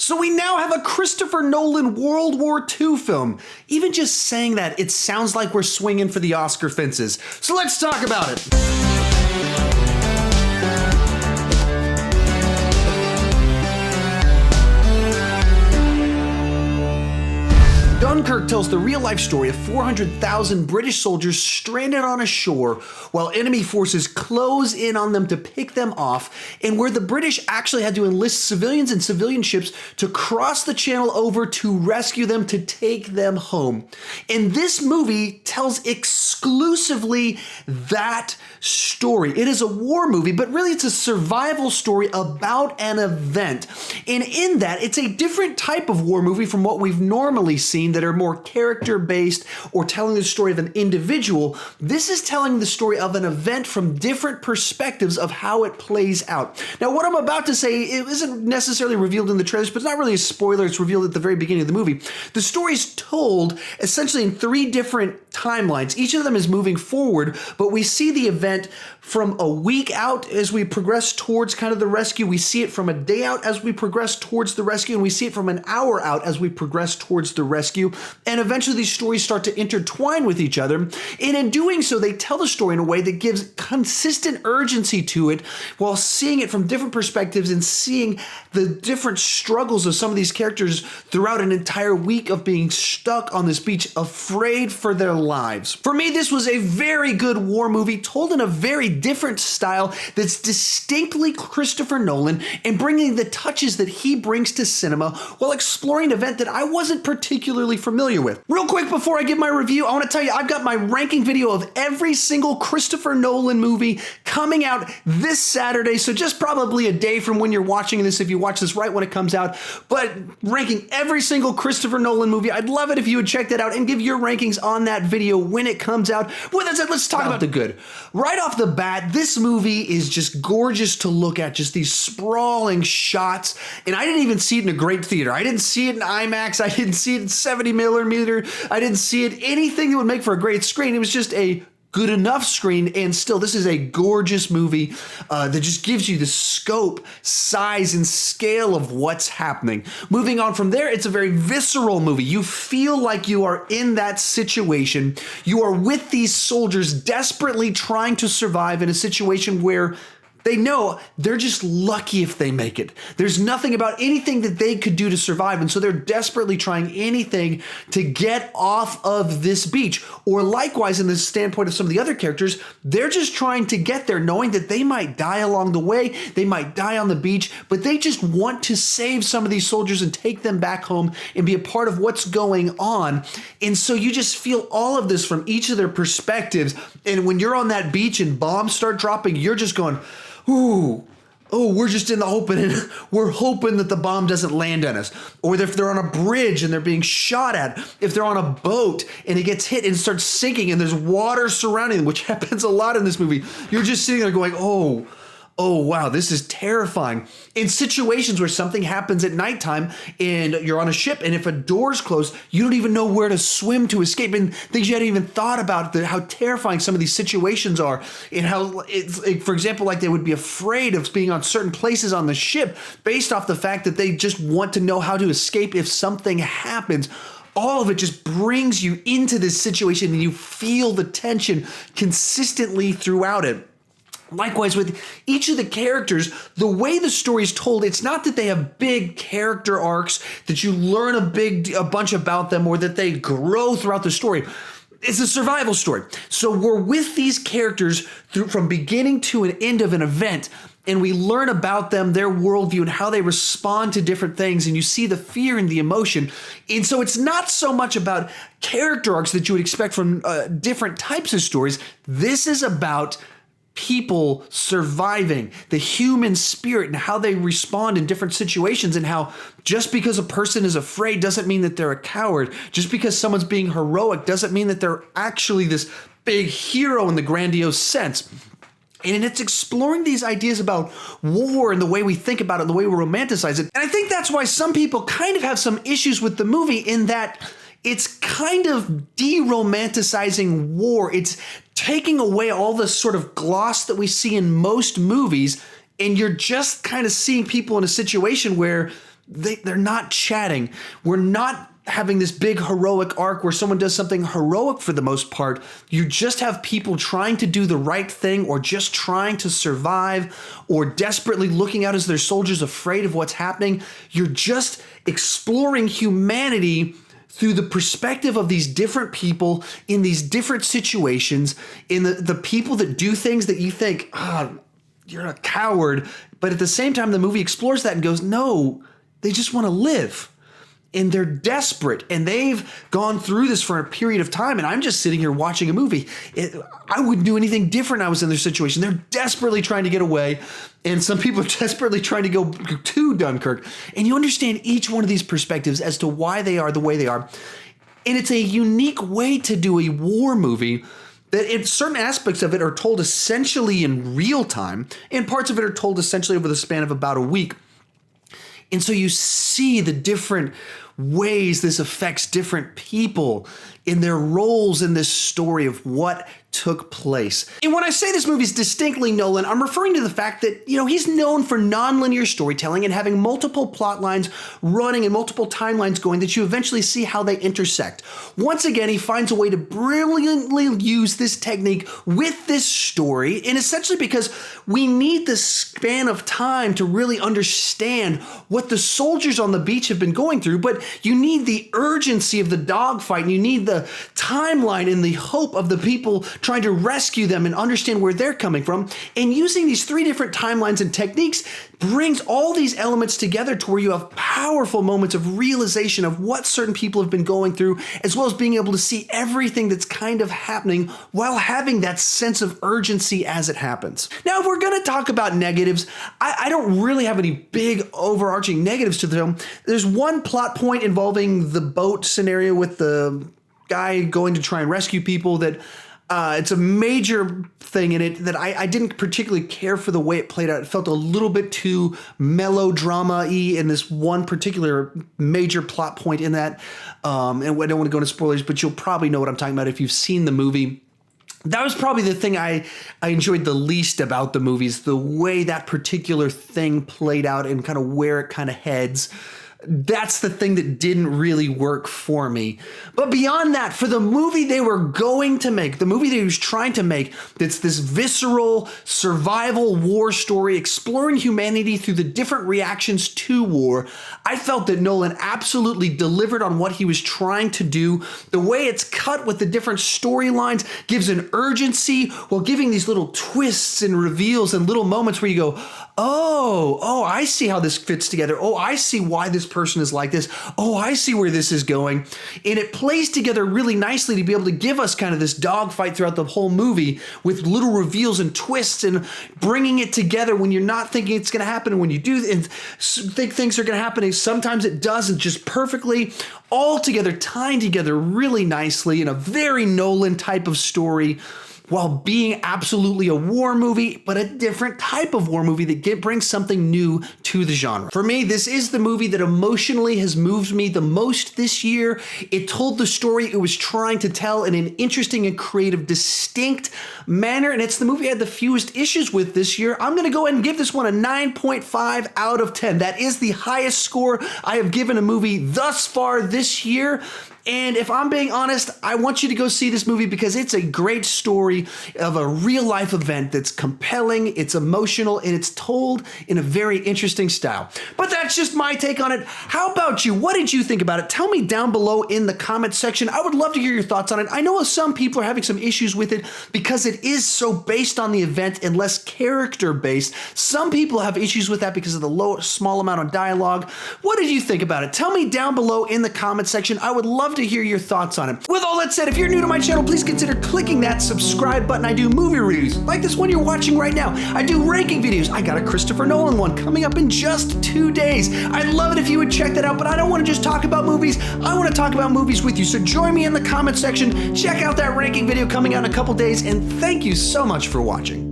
So we now have a Christopher Nolan World War II film. Even just saying that, it sounds like we're swinging for the Oscar fences. So let's talk about it. Dunkirk tells the real-life story of 400,000 British soldiers stranded on a shore while enemy forces close in on them to pick them off, and where the British actually had to enlist civilians and civilian ships to cross the channel over to rescue them, to take them home. And this movie tells exclusively that story. It is a war movie, but really it's a survival story about an event. And in that, it's a different type of war movie from what we've normally seen that are more character-based or telling the story of an individual. This is telling the story of an event from different perspectives of how it plays out. Now, what I'm about to say, it isn't necessarily revealed in the trailers, but it's not really a spoiler. It's revealed at the very beginning of the movie. The story is told essentially in 3 different timelines. Each of them is moving forward, but we see the event from a week out as we progress towards kind of the rescue. We see it from a day out as we progress towards the rescue, and we see it from an hour out as we progress towards the rescue. And eventually these stories start to intertwine with each other. And in doing so, they tell the story in a way that gives consistent urgency to it while seeing it from different perspectives and seeing the different struggles of some of these characters throughout an entire week of being stuck on this beach, afraid for their lives. For me, this was a very good war movie told in a very different style that's distinctly Christopher Nolan and bringing the touches that he brings to cinema while exploring an event that I wasn't particularly familiar with. Real quick before I give my review, I want to tell you I've got my ranking video of every single Christopher Nolan movie coming out this Saturday, so just probably a day from when you're watching this if you watch this right when it comes out, but ranking every single Christopher Nolan movie. I'd love it if you would check that out and give your rankings on that video when it comes out. With that said, let's talk about the good. Right off the bat, this movie is just gorgeous to look at, just these sprawling shots, and I didn't even see it in a great theater. I didn't see it in IMAX, I didn't see it in 70 millimeter, I didn't see it anything that would make for a great screen. It was just a good enough screen, and still, this is a gorgeous movie that just gives you the scope, size, and scale of what's happening. Moving on from there, it's a very visceral movie. You feel like you are in that situation. You are with these soldiers desperately trying to survive in a situation where they know they're just lucky if they make it. There's nothing about anything that they could do to survive, and so they're desperately trying anything to get off of this beach. Or likewise, in the standpoint of some of the other characters, they're just trying to get there knowing that they might die along the way, they might die on the beach, but they just want to save some of these soldiers and take them back home and be a part of what's going on. And so you just feel all of this from each of their perspectives. And when you're on that beach and bombs start dropping, you're just going, ooh, oh, we're just in the open and we're hoping that the bomb doesn't land on us. Or if they're on a bridge and they're being shot at, if they're on a boat and it gets hit and starts sinking and there's water surrounding them, which happens a lot in this movie, you're just sitting there going, oh wow, this is terrifying. In situations where something happens at nighttime and you're on a ship, and if a door's closed, you don't even know where to swim to escape, and things you hadn't even thought about, how terrifying some of these situations are, and how, for example, like they would be afraid of being on certain places on the ship based off the fact that they just want to know how to escape if something happens. All of it just brings you into this situation and you feel the tension consistently throughout it. Likewise, with each of the characters, the way the story is told, it's not that they have big character arcs, that you learn a bunch about them, or that they grow throughout the story. It's a survival story. So we're with these characters from beginning to an end of an event, and we learn about them, their worldview, and how they respond to different things, and you see the fear and the emotion. And so it's not so much about character arcs that you would expect from different types of stories. This is about people surviving, the human spirit and how they respond in different situations, and how just because a person is afraid doesn't mean that they're a coward. Just because someone's being heroic doesn't mean that they're actually this big hero in the grandiose sense. And it's exploring these ideas about war and the way we think about it, and the way we romanticize it. And I think that's why some people kind of have some issues with the movie, in that it's kind of de-romanticizing war. It's taking away all the sort of gloss that we see in most movies, and you're just kind of seeing people in a situation where they're not chatting. We're not having this big heroic arc where someone does something heroic for the most part. You just have people trying to do the right thing, or just trying to survive, or desperately looking out as their soldiers afraid of what's happening. You're just exploring humanity through the perspective of these different people in these different situations, in the people that do things that you think, you're a coward. But at the same time, the movie explores that and goes, no, they just want to live. And they're desperate, and they've gone through this for a period of time, and I'm just sitting here watching a movie. I wouldn't do anything different if I was in their situation. They're desperately trying to get away, and some people are desperately trying to go to Dunkirk. And you understand each one of these perspectives as to why they are the way they are. And it's a unique way to do a war movie, that in certain aspects of it are told essentially in real time, and parts of it are told essentially over the span of about a week. And so you see the different ways this affects different people in their roles in this story of what took place. And when I say this movie is distinctly Nolan, I'm referring to the fact that, he's known for nonlinear storytelling and having multiple plot lines running and multiple timelines going that you eventually see how they intersect. Once again, he finds a way to brilliantly use this technique with this story, and essentially because we need the span of time to really understand what the soldiers on the beach have been going through, but you need the urgency of the dogfight, and you need the timeline and the hope of the people trying to rescue them and understand where they're coming from. And using these three different timelines and techniques brings all these elements together to where you have powerful moments of realization of what certain people have been going through, as well as being able to see everything that's kind of happening while having that sense of urgency as it happens. Now, if we're going to talk about negatives, I don't really have any big overarching negatives to the film. There's one plot point involving the boat scenario with the guy going to try and rescue people that it's a major thing in it that I didn't particularly care for the way it played out. It felt a little bit too melodrama-y in this one particular major plot point in that. And I don't want to go into spoilers, but you'll probably know what I'm talking about if you've seen the movie. That was probably the thing I enjoyed the least about the movies, the way that particular thing played out and kind of where it kind of heads. That's the thing that didn't really work for me. But beyond that, for the movie they were going to make, the movie they was trying to make, that's this visceral survival war story exploring humanity through the different reactions to war, I felt that Nolan absolutely delivered on what he was trying to do. The way it's cut with the different storylines gives an urgency while giving these little twists and reveals and little moments where you go, oh, I see how this fits together. Oh, I see why this person is like this. Oh, I see where this is going. And it plays together really nicely to be able to give us kind of this dogfight throughout the whole movie with little reveals and twists and bringing it together when you're not thinking it's going to happen. And when you do and think things are going to happen, and sometimes it doesn't, just perfectly all together, tying together really nicely in a very Nolan type of story, while being absolutely a war movie, but a different type of war movie that brings something new to the genre. For me, this is the movie that emotionally has moved me the most this year. It told the story it was trying to tell in an interesting and creative, distinct manner, and it's the movie I had the fewest issues with this year. I'm going to go ahead and give this one a 9.5 out of 10. That is the highest score I have given a movie thus far this year. And if I'm being honest, I want you to go see this movie because it's a great story of a real life event that's compelling, it's emotional, and it's told in a very interesting style. But that's just my take on it. How about you? What did you think about it? Tell me down below in the comments section. I would love to hear your thoughts on it. I know some people are having some issues with it because it is so based on the event and less character based. Some people have issues with that because of the small amount of dialogue. What did you think about it? Tell me down below in the comments section. I would love to hear your thoughts on it. With all that said, if you're new to my channel, please consider clicking that subscribe button. I do movie reviews like this one you're watching right now. I do ranking videos. I got a Christopher Nolan one coming up in just 2 days. I'd love it if you would check that out, but I don't want to just talk about movies. I want to talk about movies with you. So join me in the comment section. Check out that ranking video coming out in a couple days, and thank you so much for watching.